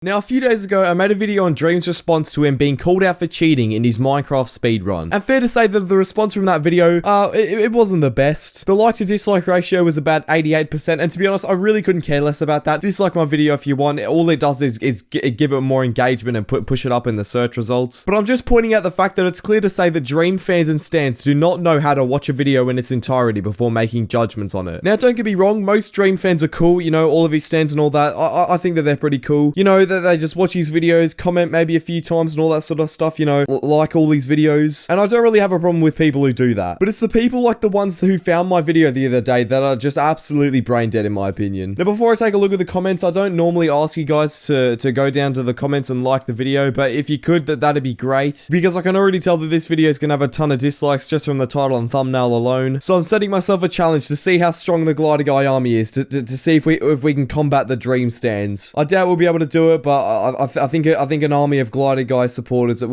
Now, a few days ago, I made a video on Dream's response to him being called out for cheating in his Minecraft speedrun. And fair to say that the response from that video, it wasn't the best. The like to dislike ratio was about 88%, and to be honest, I really couldn't care less about that. Dislike my video if you want. All it does is give it more engagement and push it up in the search results. But I'm just pointing out the fact that it's clear to say that Dream fans and stans do not know how to watch a video in its entirety before making judgments on it. Now, don't get me wrong, most Dream fans are cool, you know, all of his stans and all that. I think that they're pretty cool. You know, that they just watch his videos, comment maybe a few times and all that sort of stuff, you know, like all these videos. And I don't really have a problem with people who do that. But it's the people like the ones who found my video the other day that are just absolutely brain dead in my opinion. Now, before I take a look at the comments, I don't normally ask you guys to go down to the comments and like the video, but if you could, that'd be great. Because I can already tell that this video is going to have a ton of dislikes just from the title and thumbnail alone. So I'm setting myself a challenge to see how strong the Glider Guy army is, to see if we can combat the Dream stands. I doubt we'll be able to do it, but I think an army of Glider Guy supporters are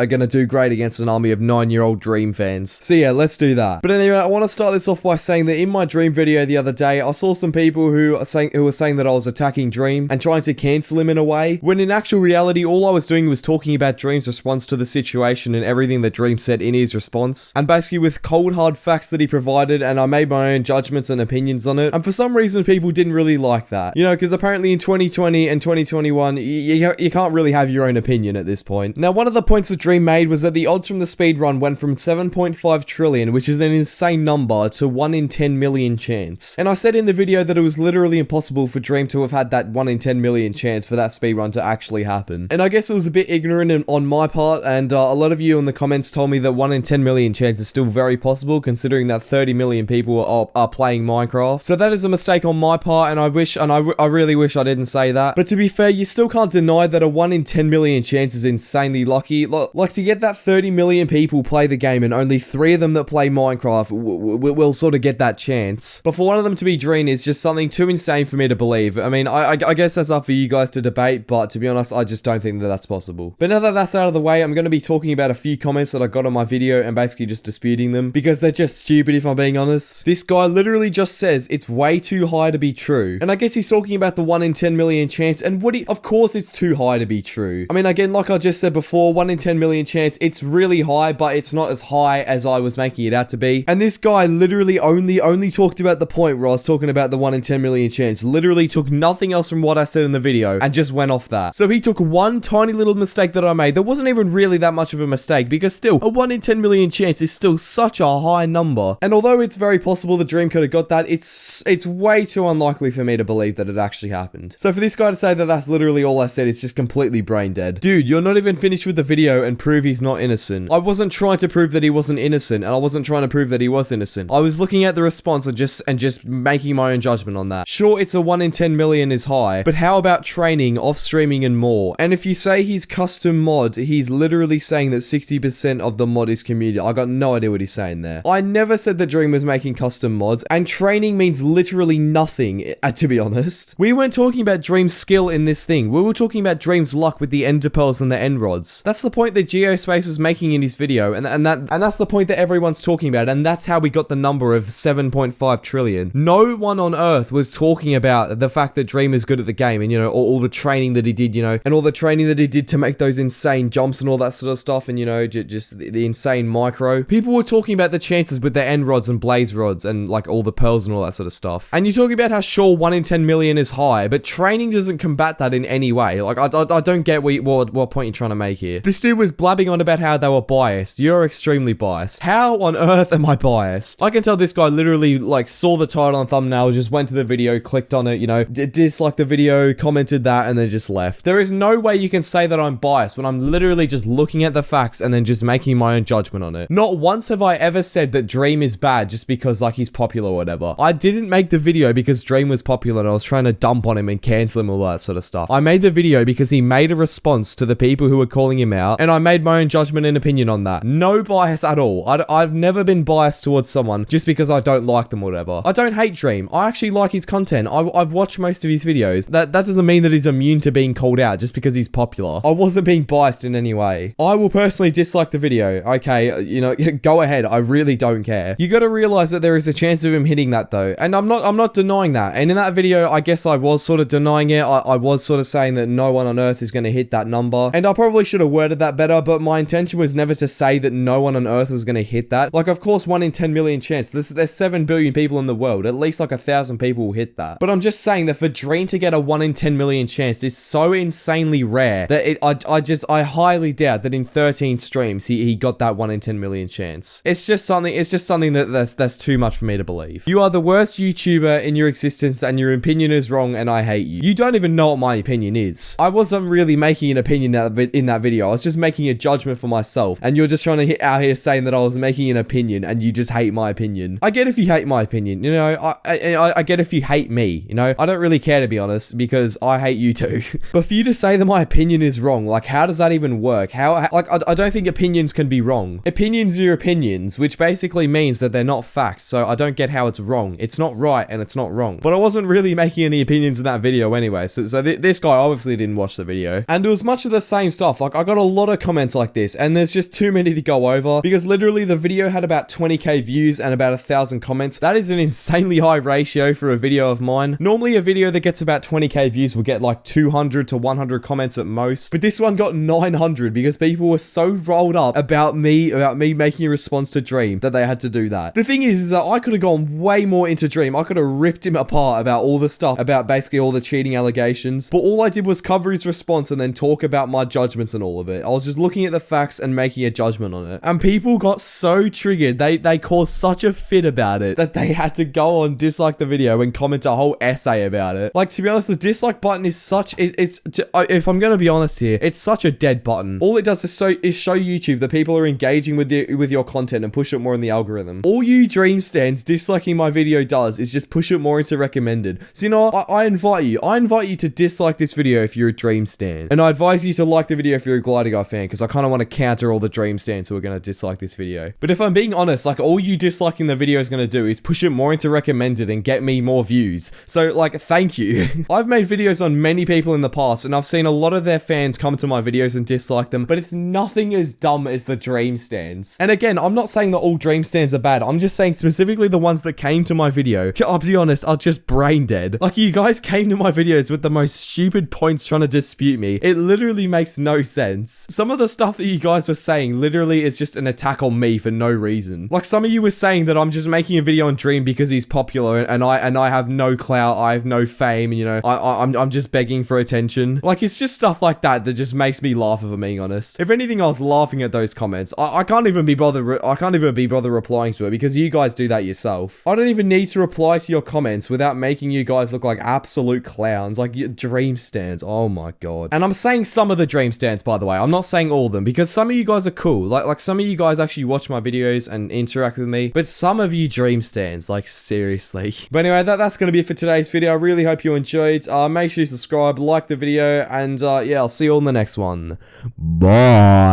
going to do great against an army of 9-year-old Dream fans. So yeah, let's do that. But anyway, I want to start this off by saying that in my Dream video the other day, I saw some people who were saying that I was attacking Dream and trying to cancel him in a way, when in actual reality, all I was doing was talking about Dream's response to the situation and everything that Dream said in his response, and basically with cold hard facts that he provided, and I made my own judgments and opinions on it. And for some reason, people didn't really like that, you know, because apparently in 2020 and 2021, you can't really have your own opinion at this point. Now, one of the points that Dream made was that the odds from the speedrun went from 7.5 trillion, which is an insane number, to 1 in 10 million chance. And I said in the video that it was literally impossible for Dream to have had that 1 in 10 million chance for that speedrun to actually happen. And I guess it was a bit ignorant on my part, and a lot of you in the comments told me that 1 in 10 million chance is still very possible, considering that 30 million people are playing Minecraft. So that is a mistake on my part, and I really wish I didn't say that. But to be fair, you still can't deny that a 1 in 10 million chance is insanely lucky. Like, to get that 30 million people play the game and only 3 of them that play Minecraft will sort of get that chance. But for one of them to be Dream is just something too insane for me to believe. I mean, I guess that's up for you guys to debate, but to be honest, I just don't think that that's possible. But now that that's out of the way, I'm going to be talking about a few comments that I got on my video and basically just disputing them, because they're just stupid if I'm being honest. This guy literally just says it's way too high to be true. And I guess he's talking about the 1 in 10 million chance, and of course it's too high to be true. I mean, again, like I just said before, 1 in 10 million chance, it's really high, but it's not as high as I was making it out to be. And this guy literally only talked about the point where I was talking about the 1 in 10 million chance, literally took nothing else from what I said in the video and just went off that. So he took one tiny little mistake that I made that wasn't even really that much of a mistake, because still, a 1 in 10 million chance is still such a high number. And although it's very possible the Dream could have got that, it's way too unlikely for me to believe that it actually happened. So for this guy to say that that's literally all I said is just completely brain dead. Dude, you're not even finished with the video and prove he's not innocent. I wasn't trying to prove that he wasn't innocent, and I wasn't trying to prove that he was innocent. I was looking at the response and just making my own judgment on that. Sure, it's a 1 in 10 million is high, but how about training, off streaming, and more? And if you say he's custom mod, he's literally saying that 60% of the mod is community. I got no idea what he's saying there. I never said that Dream was making custom mods, and training means literally nothing, to be honest. We weren't talking about Dream's skill in this thing. We were talking about Dream's luck with the ender pearls and the end rods. That's the point that Geospace was making in his video, and that's the point that everyone's talking about, and that's how we got the number of 7.5 trillion. No one on Earth was talking about the fact that Dream is good at the game, and you know, all the training that he did, you know, and all the training that he did to make those insane jumps and all that sort of stuff, and you know, just the insane micro. People were talking about the chances with their end rods and blaze rods and like all the pearls and all that sort of stuff. And you're talking about how sure 1 in 10 million is high, but training doesn't combat that in any way. Like, I don't get what point you're trying to make here. This dude was blabbing on about how they were biased. You're extremely biased. How on earth am I biased? I can tell this guy literally like saw the title and thumbnail, just went to the video, clicked on it, you know, disliked the video, commented that, and then just left. There is no way you can say that I'm biased when I'm literally just looking at the facts and then just making my own judgment on it. Not once have I ever said that Dream is bad just because like he's popular or whatever. I didn't make the video because Dream was popular and I was trying to dump on him and cancel him, all that sort of stuff. I made the video because he made a response to the people who were calling him out, and I made my own judgment and opinion on that. No bias at all. I've never been biased towards someone just because I don't like them or whatever. I don't hate Dream. I actually like his content. I've watched most of his videos. That doesn't mean that he's immune to being called out just because he's popular. I wasn't being biased in any way. I will personally dislike the video. Okay, you know, go ahead. I really don't care. You gotta realize that there is a chance of him hitting that though, and I'm not denying that. And in that video, I guess I was sort of denying it. I was sort of saying that no one on Earth is going to hit that number. And I probably should have worded that better, but my intention was never to say that no one on Earth was going to hit that. Like, of course, 1 in 10 million chance. There's 7 billion people in the world. At least like 1,000 people will hit that. But I'm just saying that for Dream to get a 1 in 10 million chance is so insanely rare that I highly doubt that in 13 streams he got that 1 in 10 million chance. It's just something that's too much for me to believe. You are the worst YouTuber in your existence and your opinion is wrong and I hate you. You don't even know what my opinion is. I wasn't really making an opinion in that video. I was just making a judgment for myself and you're just trying to hit out here saying that I was making an opinion and you just hate my opinion. I get if you hate my opinion, you know, I get if you hate me, you know, I don't really care to be honest because I hate you too. But for you to say that my opinion is wrong, like how does that even work? Like I don't think opinions can be wrong. Opinions are your opinions, which basically means that they're not fact, so I don't get how it's wrong. It's not right and it's not wrong. But I wasn't really making any opinions in that video anyway, so this guy obviously didn't watch the video. And it was much of the same stuff. Like I got a lot of comments like this and there's just too many to go over because literally the video had about 20k views and about 1,000 comments. That is an insanely high ratio for a video of mine. Normally a video that gets about 20k views will get like 200 to 100 comments at most, but this one got 900 because people were so rolled up about me making a response to Dream that they had to do that. The thing is that I could have gone way more into Dream. I could have ripped him apart about all the stuff, about basically all the cheating allegations, but all I did was cover his response and then talk about my judgments and all of it. I was just looking at the facts and making a judgment on it. And people got so triggered, they caused such a fit about it that they had to go on, dislike the video and comment a whole essay about it. Like, to be honest, the dislike button is if I'm gonna be honest here, it's such a dead button. All it does is show YouTube that people are engaging with your content and push it more in the algorithm. All you Dream stands disliking my video does is just push it more into recommended. So you know what? I invite you to dislike this video if you're a Dream stan. And I advise you to like the video if you're a Glider Guy fan, because I kind of want to counter all the Dream stans who are going to dislike this video. But if I'm being honest, like all you disliking the video is going to do is push it more into recommended and get me more views. So like, thank you. I've made videos on many people in the past and I've seen a lot of their fans come to my videos and dislike them, but it's nothing as dumb as the Dream stans. And again, I'm not saying that all Dream stans are bad. I'm just saying specifically the ones that came to my video, I'll be honest, are just brain dead. Like you guys came to my videos with the most stupid points trying to dispute me. It literally makes no sense. Some of the stuff that you guys were saying literally is just an attack on me for no reason. Like some of you were saying that I'm just making a video on Dream because he's popular and I have no clout, I have no fame, and you know, I'm just begging for attention. Like it's just stuff like that that just makes me laugh, if I'm being honest. If anything, I was laughing at those comments. I can't even be bothered replying to it because you guys do that yourself. I don't even need to reply to your comments without making you guys look like absolute clowns, like Dream stans. Oh my god. And I'm saying some of the Dream stans, by the way. I'm not saying all of them because some of you guys are cool. Like some of you guys actually watch my videos and interact with me, but some of you Dream stans, like seriously. But anyway, that's gonna be it for today's video. I really hope you enjoyed. Make sure you subscribe, like the video, and yeah, I'll see you all in the next one. Bye.